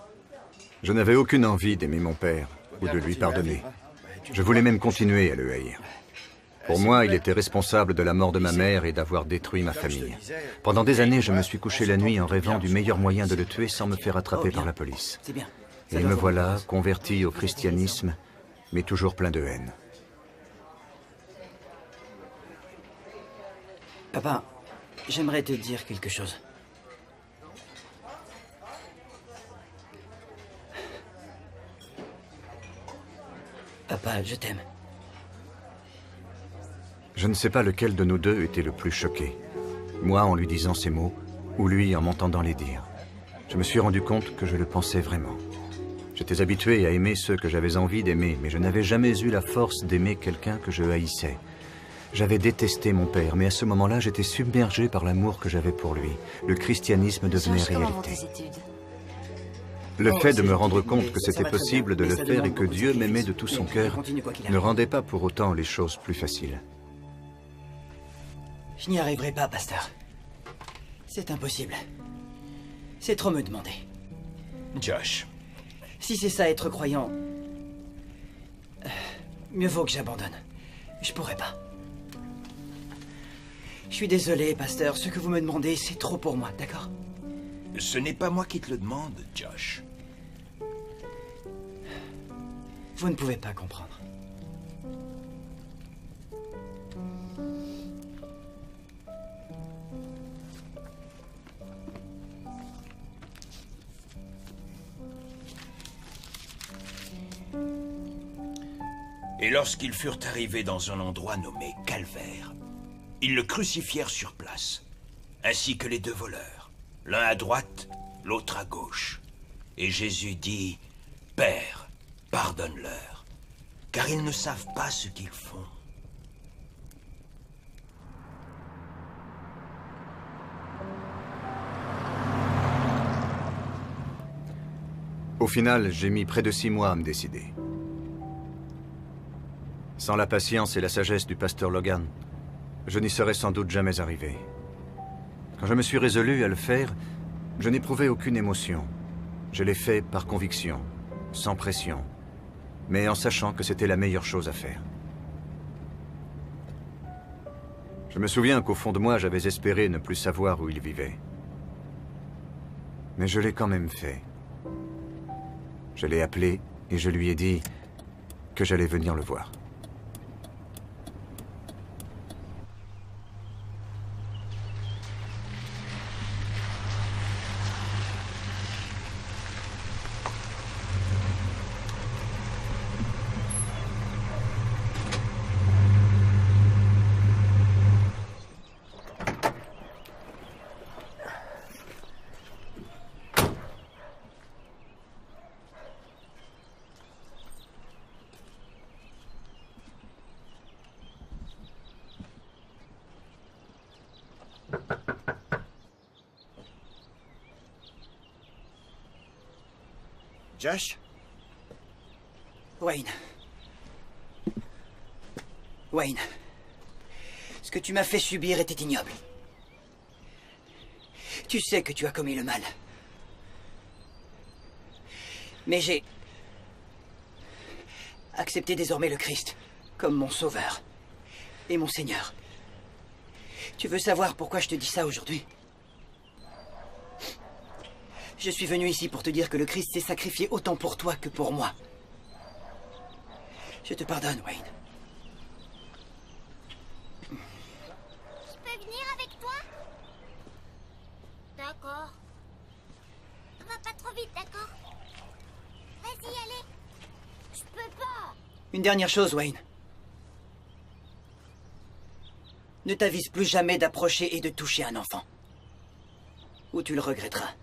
Je n'avais aucune envie d'aimer mon père ou de lui pardonner. Je voulais même continuer à le haïr. Pour moi, il était responsable de la mort de ma mère et d'avoir détruit ma famille. Pendant des années, je me suis couché la nuit en rêvant du meilleur moyen de le tuer sans me faire attraper par la police. C'est bien. Et me voilà, converti au christianisme, mais toujours plein de haine. Papa, j'aimerais te dire quelque chose. Papa, je t'aime. Je ne sais pas lequel de nous deux était le plus choqué. Moi en lui disant ces mots, ou lui en m'entendant les dire. Je me suis rendu compte que je le pensais vraiment. J'étais habitué à aimer ceux que j'avais envie d'aimer, mais je n'avais jamais eu la force d'aimer quelqu'un que je haïssais. J'avais détesté mon père, mais à ce moment-là, j'étais submergé par l'amour que j'avais pour lui. Le christianisme devenait réalité. Le fait de me rendre compte que c'était possible de le faire et que Dieu m'aimait de tout son cœur ne rendait pas pour autant les choses plus faciles. Je n'y arriverai pas, pasteur. C'est impossible. C'est trop me demander. Josh. Si c'est ça, être croyant... mieux vaut que j'abandonne. Je pourrais pas. Je suis désolé, pasteur. Ce que vous me demandez, c'est trop pour moi, d'accord? Ce n'est pas moi qui te le demande, Josh. Vous ne pouvez pas comprendre. Et lorsqu'ils furent arrivés dans un endroit nommé Calvaire, ils le crucifièrent sur place, ainsi que les deux voleurs, l'un à droite, l'autre à gauche. Et Jésus dit, « Père, pardonne-leur, car ils ne savent pas ce qu'ils font. » Au final, j'ai mis près de 6 mois à me décider. Sans la patience et la sagesse du pasteur Logan, je n'y serais sans doute jamais arrivé. Quand je me suis résolu à le faire, je n'éprouvais aucune émotion. Je l'ai fait par conviction, sans pression, mais en sachant que c'était la meilleure chose à faire. Je me souviens qu'au fond de moi, j'avais espéré ne plus savoir où il vivait. Mais je l'ai quand même fait. Je l'ai appelé et je lui ai dit que j'allais venir le voir. Josh? Wayne. Wayne. Ce que tu m'as fait subir était ignoble. Tu sais que tu as commis le mal. Mais j'ai accepté désormais le Christ comme mon sauveur et mon Seigneur. Tu veux savoir pourquoi je te dis ça aujourd'hui? Je suis venu ici pour te dire que le Christ s'est sacrifié autant pour toi que pour moi. Je te pardonne, Wayne. Je peux venir avec toi? D'accord. Va pas trop vite, d'accord? Vas-y, allez. Je peux pas. Une dernière chose, Wayne. Ne t'avise plus jamais d'approcher et de toucher un enfant. Ou tu le regretteras.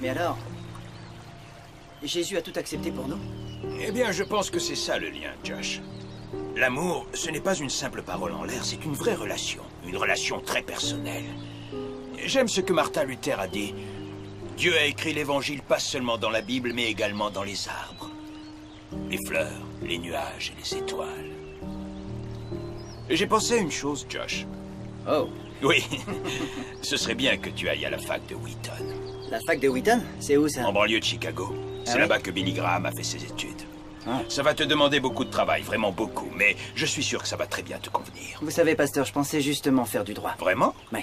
Mais alors, Jésus a tout accepté pour nous? Eh bien, je pense que c'est ça le lien, Josh. L'amour, ce n'est pas une simple parole en l'air, c'est une vraie relation. Une relation très personnelle. J'aime ce que Martin Luther a dit. Dieu a écrit l'évangile pas seulement dans la Bible, mais également dans les arbres. Les fleurs, les nuages et les étoiles. J'ai pensé à une chose, Josh. Oh. Oui, ce serait bien que tu ailles à la fac de Wheaton. La fac de Wheaton? C'est où ça? En banlieue de Chicago. C'est là-bas que Billy Graham a fait ses études. Ah. Ça va te demander beaucoup de travail, vraiment beaucoup, mais je suis sûr que ça va très bien te convenir. Vous savez, pasteur, je pensais justement faire du droit. Vraiment? Oui.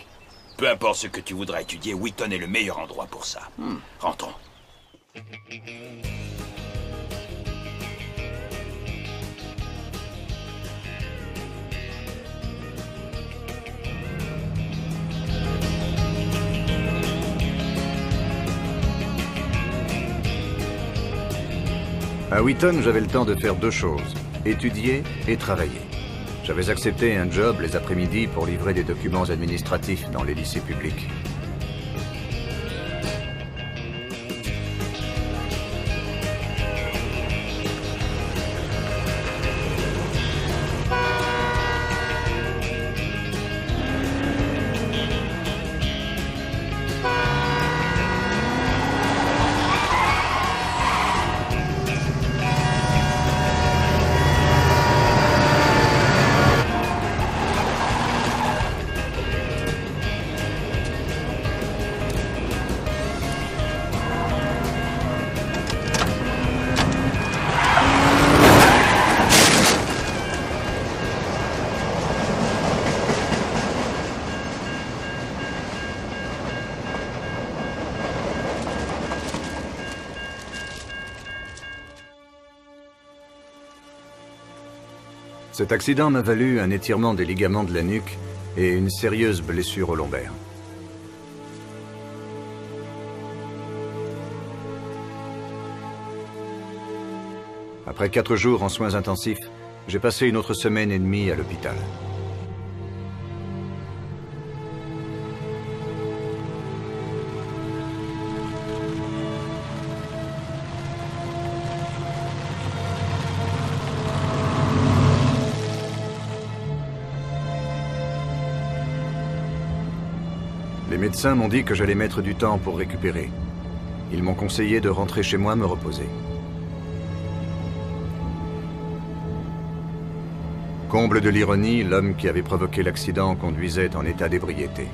Peu importe ce que tu voudras étudier, Wheaton est le meilleur endroit pour ça. Rentrons. À Wheaton, j'avais le temps de faire deux choses, étudier et travailler. J'avais accepté un job les après-midi pour livrer des documents administratifs dans les lycées publics. Cet accident m'a valu un étirement des ligaments de la nuque et une sérieuse blessure au lombaire. Après 4 jours en soins intensifs, j'ai passé une autre semaine et demie à l'hôpital. Les médecins m'ont dit que j'allais mettre du temps pour récupérer. Ils m'ont conseillé de rentrer chez moi me reposer. Comble de l'ironie, l'homme qui avait provoqué l'accident conduisait en état d'ébriété.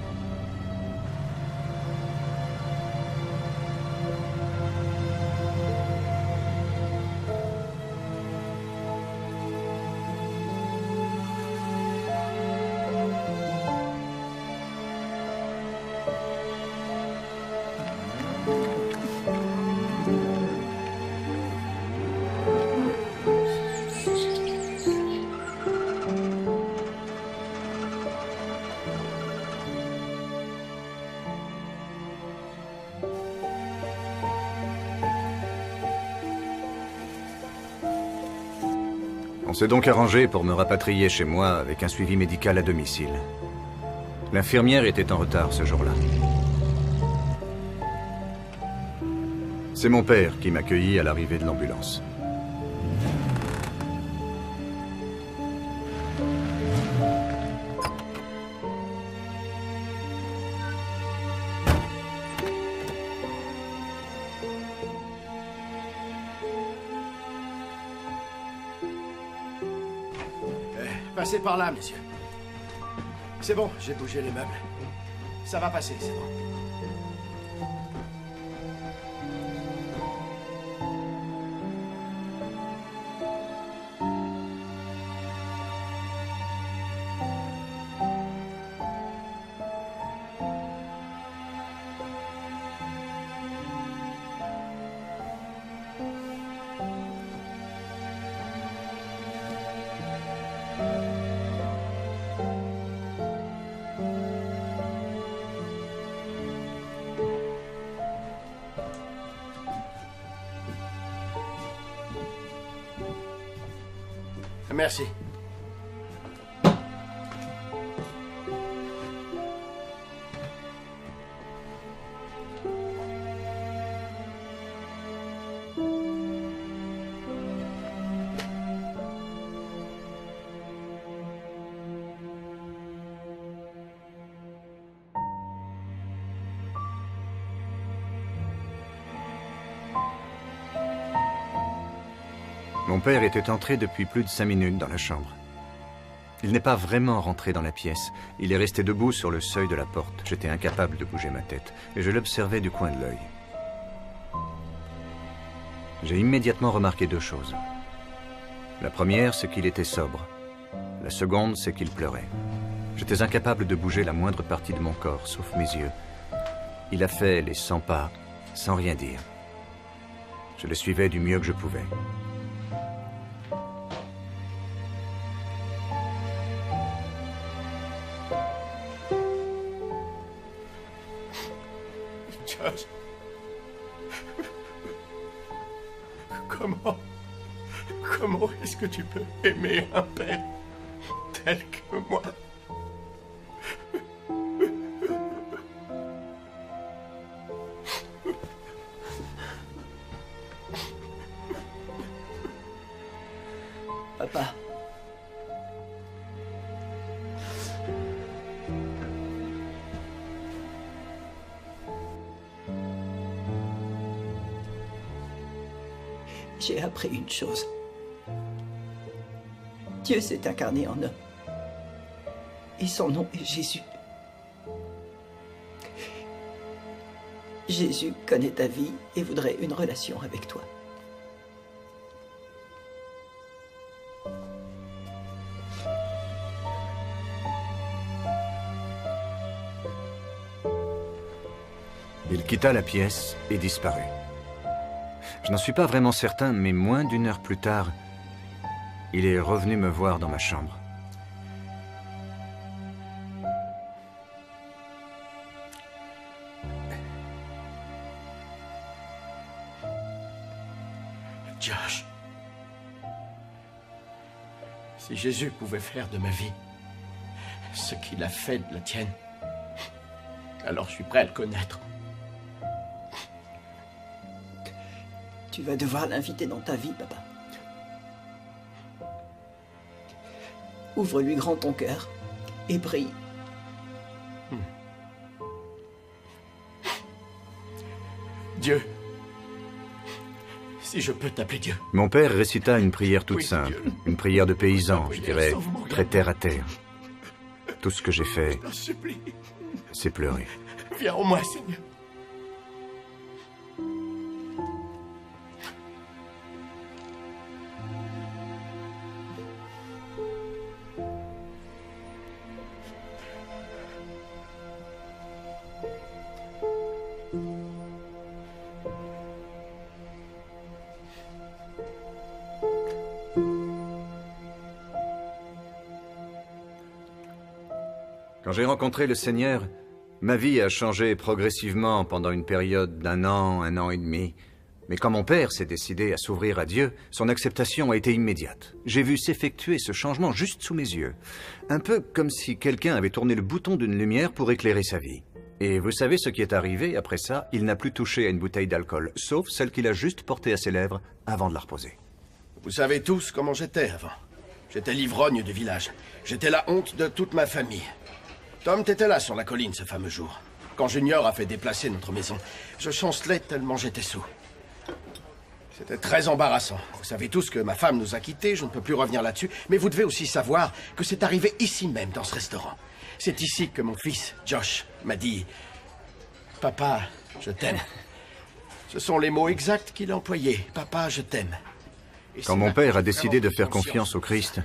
On s'est donc arrangé pour me rapatrier chez moi avec un suivi médical à domicile. L'infirmière était en retard ce jour-là. C'est mon père qui m'accueillit à l'arrivée de l'ambulance. Passez par là, messieurs. C'est bon, j'ai bougé les meubles. Ça va passer, c'est bon. Merci. Mon père était entré depuis plus de 5 minutes dans la chambre. Il n'est pas vraiment rentré dans la pièce. Il est resté debout sur le seuil de la porte. J'étais incapable de bouger ma tête, et je l'observais du coin de l'œil. J'ai immédiatement remarqué 2 choses. La première, c'est qu'il était sobre. La seconde, c'est qu'il pleurait. J'étais incapable de bouger la moindre partie de mon corps, sauf mes yeux. Il a fait les 100 pas, sans rien dire. Je le suivais du mieux que je pouvais. Josh. Comment est-ce que tu peux aimer un père tel que moi? Papa. J'ai appris une chose. Dieu s'est incarné en homme. Et son nom est Jésus. Jésus connaît ta vie et voudrait une relation avec toi. Il quitta la pièce et disparut. Je n'en suis pas vraiment certain, mais moins d'1 heure plus tard, il est revenu me voir dans ma chambre. Josh, si Jésus pouvait faire de ma vie ce qu'il a fait de la tienne, alors je suis prêt à le connaître. Tu vas devoir l'inviter dans ta vie, papa. Ouvre-lui grand ton cœur et prie. Dieu, si je peux t'appeler Dieu. Mon père récita une prière toute simple, une prière de paysan, je dirais, très terre à terre. Tout ce que j'ai fait, c'est pleurer. Viens en moi, Seigneur. Quand j'ai rencontré le Seigneur, ma vie a changé progressivement pendant une période d'1 an, 1 an et demi. Mais quand mon père s'est décidé à s'ouvrir à Dieu, son acceptation a été immédiate. J'ai vu s'effectuer ce changement juste sous mes yeux. Un peu comme si quelqu'un avait tourné le bouton d'une lumière pour éclairer sa vie. Et vous savez ce qui est arrivé après ça? Il n'a plus touché à une bouteille d'alcool, sauf celle qu'il a juste portée à ses lèvres avant de la reposer. Vous savez tous comment j'étais avant. J'étais l'ivrogne du village. J'étais la honte de toute ma famille. Tom, t'étais là sur la colline ce fameux jour. Quand Junior a fait déplacer notre maison, je chancelais tellement j'étais saoul. C'était très embarrassant. Vous savez tous que ma femme nous a quittés, je ne peux plus revenir là-dessus, mais vous devez aussi savoir que c'est arrivé ici même, dans ce restaurant. C'est ici que mon fils, Josh, m'a dit « Papa, je t'aime ». Ce sont les mots exacts qu'il a employés. « Papa, je t'aime ». Quand mon père a décidé de faire confiance au Christ,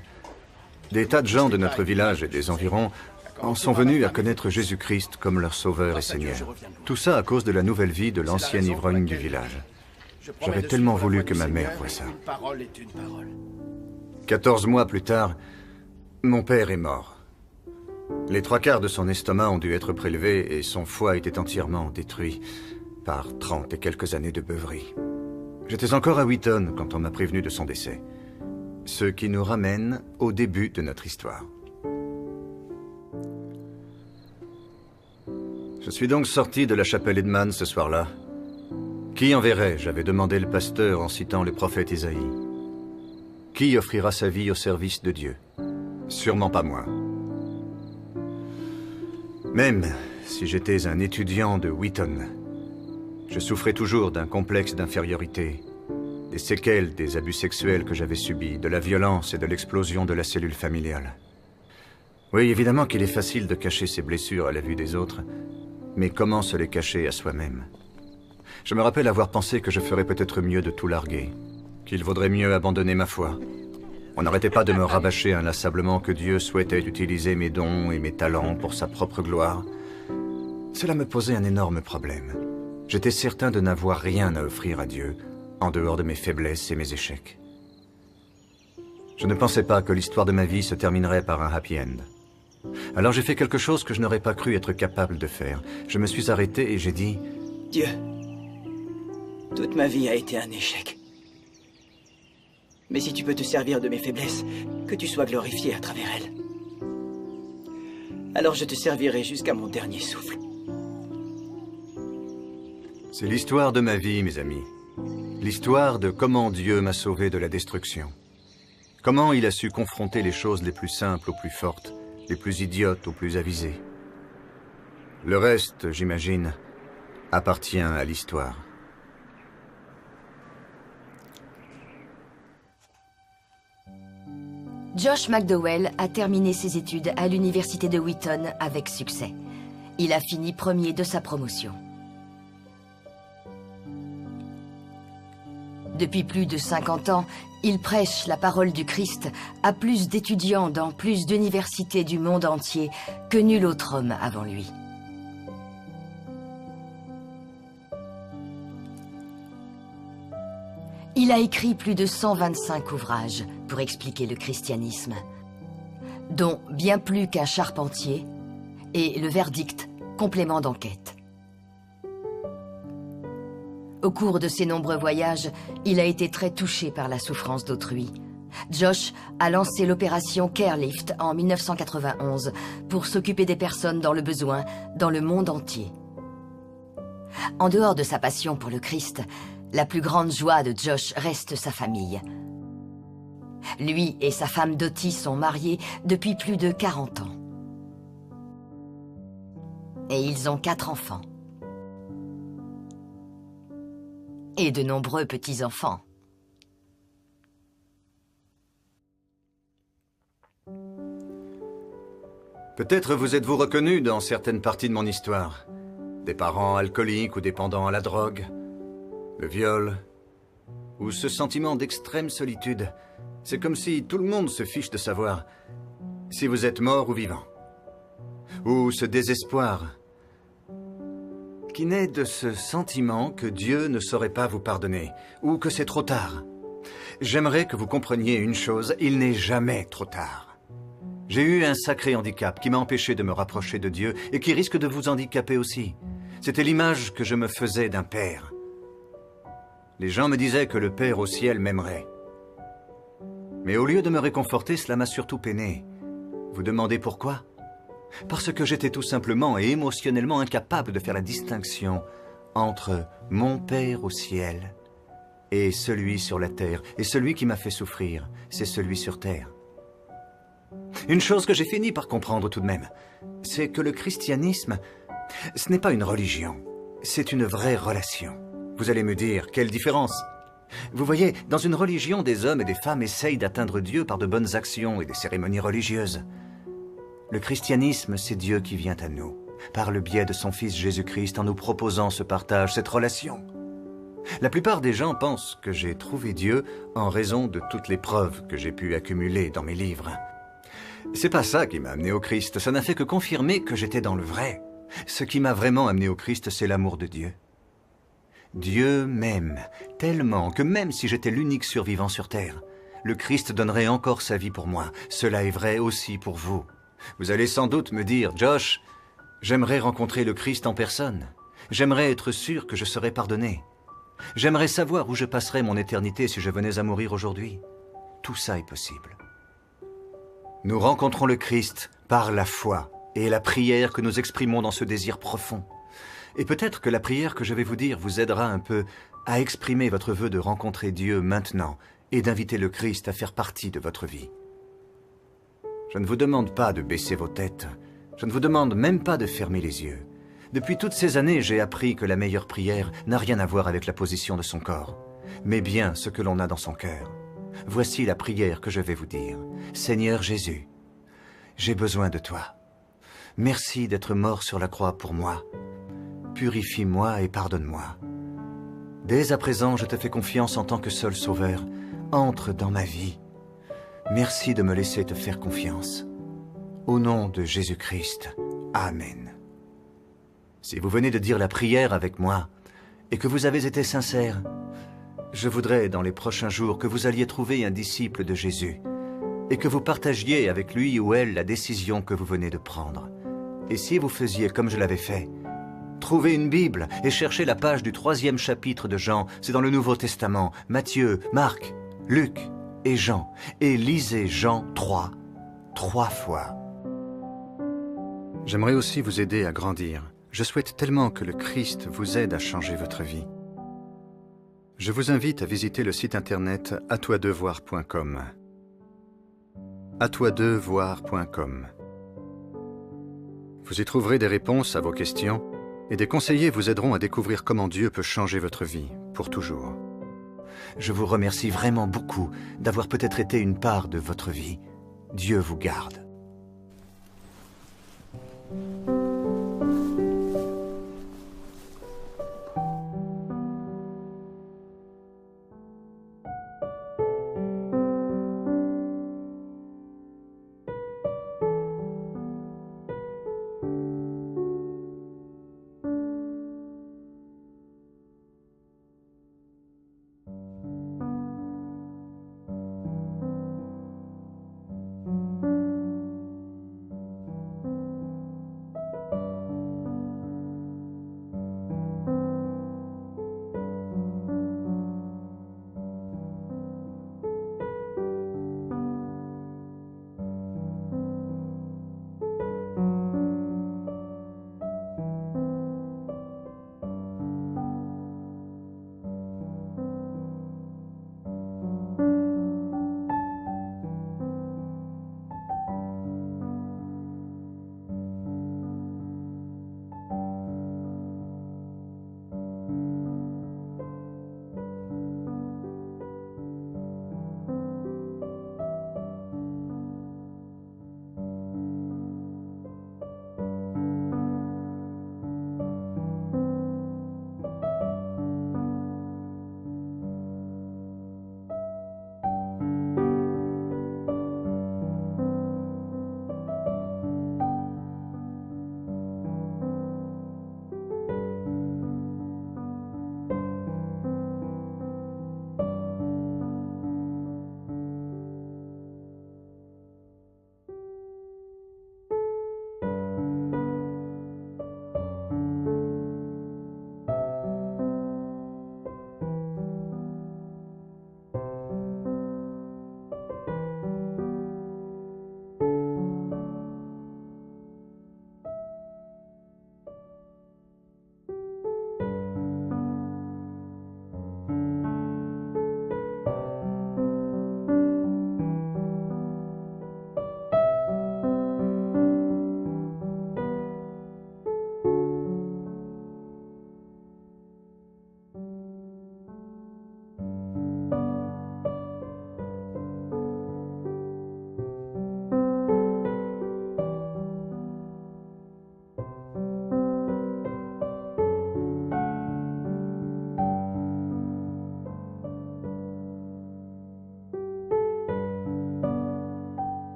des tas de gens de notre village et des environs en sont venus à connaître Jésus-Christ comme leur sauveur et Seigneur. Tout ça à cause de la nouvelle vie de l'ancienne ivrogne du village. J'aurais tellement voulu que ma mère voie ça. 14 mois plus tard, mon père est mort. Les 3/4 de son estomac ont dû être prélevés et son foie était entièrement détruit par 30 et quelques années de beuverie. J'étais encore à Wheaton quand on m'a prévenu de son décès. Ce qui nous ramène au début de notre histoire. Je suis donc sorti de la chapelle Edman ce soir-là. Qui enverrai? J'avais demandé le pasteur en citant le prophète Isaïe. Qui offrira sa vie au service de Dieu? Sûrement pas moi. Même si j'étais un étudiant de Wheaton, je souffrais toujours d'un complexe d'infériorité Des séquelles des abus sexuels que j'avais subis, de la violence et de l'explosion de la cellule familiale. Oui, évidemment qu'il est facile de cacher ses blessures à la vue des autres, mais comment se les cacher à soi-même? Je me rappelle avoir pensé que je ferais peut-être mieux de tout larguer, qu'il vaudrait mieux abandonner ma foi. On n'arrêtait pas de me rabâcher inlassablement que Dieu souhaitait utiliser mes dons et mes talents pour sa propre gloire. Cela me posait un énorme problème. J'étais certain de n'avoir rien à offrir à Dieu, en dehors de mes faiblesses et mes échecs. Je ne pensais pas que l'histoire de ma vie se terminerait par un happy end. Alors j'ai fait quelque chose que je n'aurais pas cru être capable de faire. Je me suis arrêté et j'ai dit... Dieu, toute ma vie a été un échec. Mais si tu peux te servir de mes faiblesses, que tu sois glorifié à travers elles. Alors je te servirai jusqu'à mon dernier souffle. C'est l'histoire de ma vie, mes amis. L'histoire de comment Dieu m'a sauvé de la destruction. Comment il a su confronter les choses les plus simples aux plus fortes, les plus idiotes aux plus avisées. Le reste, j'imagine, appartient à l'histoire. Josh McDowell a terminé ses études à l'université de Wheaton avec succès. Il a fini premier de sa promotion. Depuis plus de 50 ans, il prêche la parole du Christ à plus d'étudiants dans plus d'universités du monde entier que nul autre homme avant lui. Il a écrit plus de 125 ouvrages pour expliquer le christianisme, dont Bien plus qu'un charpentier et Le Verdict, complément d'enquête. Au cours de ses nombreux voyages, il a été très touché par la souffrance d'autrui. Josh a lancé l'opération Carelift en 1991 pour s'occuper des personnes dans le besoin dans le monde entier. En dehors de sa passion pour le Christ, la plus grande joie de Josh reste sa famille. Lui et sa femme Dottie sont mariés depuis plus de 40 ans. Et ils ont 4 enfants. Et de nombreux petits-enfants. Peut-être vous êtes-vous reconnu dans certaines parties de mon histoire. Des parents alcooliques ou dépendants à la drogue, le viol, ou ce sentiment d'extrême solitude. C'est comme si tout le monde se fiche de savoir si vous êtes mort ou vivant. Ou ce désespoir qui naît de ce sentiment que Dieu ne saurait pas vous pardonner, ou que c'est trop tard. J'aimerais que vous compreniez une chose, il n'est jamais trop tard. J'ai eu un sacré handicap qui m'a empêché de me rapprocher de Dieu et qui risque de vous handicaper aussi. C'était l'image que je me faisais d'un père. Les gens me disaient que le Père au ciel m'aimerait. Mais au lieu de me réconforter, cela m'a surtout peiné. Vous demandez pourquoi ? Parce que j'étais tout simplement et émotionnellement incapable de faire la distinction entre mon Père au ciel et celui sur la terre. Et celui qui m'a fait souffrir, c'est celui sur terre. Une chose que j'ai fini par comprendre tout de même, c'est que le christianisme, ce n'est pas une religion, c'est une vraie relation. Vous allez me dire, quelle différence ? Vous voyez, dans une religion, des hommes et des femmes essayent d'atteindre Dieu par de bonnes actions et des cérémonies religieuses. Le christianisme, c'est Dieu qui vient à nous, par le biais de son Fils Jésus-Christ, en nous proposant ce partage, cette relation. La plupart des gens pensent que j'ai trouvé Dieu en raison de toutes les preuves que j'ai pu accumuler dans mes livres. C'est pas ça qui m'a amené au Christ, ça n'a fait que confirmer que j'étais dans le vrai. Ce qui m'a vraiment amené au Christ, c'est l'amour de Dieu. Dieu m'aime tellement que même si j'étais l'unique survivant sur terre, le Christ donnerait encore sa vie pour moi. Cela est vrai aussi pour vous. Vous allez sans doute me dire, Josh, j'aimerais rencontrer le Christ en personne. J'aimerais être sûr que je serais pardonné. J'aimerais savoir où je passerais mon éternité si je venais à mourir aujourd'hui. Tout ça est possible. Nous rencontrons le Christ par la foi et la prière que nous exprimons dans ce désir profond. Et peut-être que la prière que je vais vous dire vous aidera un peu à exprimer votre vœu de rencontrer Dieu maintenant et d'inviter le Christ à faire partie de votre vie. Je ne vous demande pas de baisser vos têtes. Je ne vous demande même pas de fermer les yeux. Depuis toutes ces années, j'ai appris que la meilleure prière n'a rien à voir avec la position de son corps. mais bien ce que l'on a dans son cœur. Voici la prière que je vais vous dire. Seigneur Jésus, j'ai besoin de toi. Merci d'être mort sur la croix pour moi. Purifie-moi et pardonne-moi. Dès à présent, je te fais confiance en tant que seul sauveur. Entre dans ma vie. Merci de me laisser te faire confiance. Au nom de Jésus-Christ. Amen. Si vous venez de dire la prière avec moi et que vous avez été sincère, je voudrais, dans les prochains jours, que vous alliez trouver un disciple de Jésus et que vous partagiez avec lui ou elle la décision que vous venez de prendre. Et si vous faisiez comme je l'avais fait, trouvez une Bible et cherchez la page du 3e chapitre de Jean, c'est dans le Nouveau Testament, Matthieu, Marc, Luc et Jean, et lisez Jean 3 fois. J'aimerais aussi vous aider à grandir. Je souhaite tellement que le Christ vous aide à changer votre vie. Je vous invite à visiter le site internet atoidevvoir.com. atoidevvoir.com. Vous y trouverez des réponses à vos questions et des conseillers vous aideront à découvrir comment Dieu peut changer votre vie pour toujours. Je vous remercie vraiment beaucoup d'avoir peut-être été une part de votre vie. Dieu vous garde.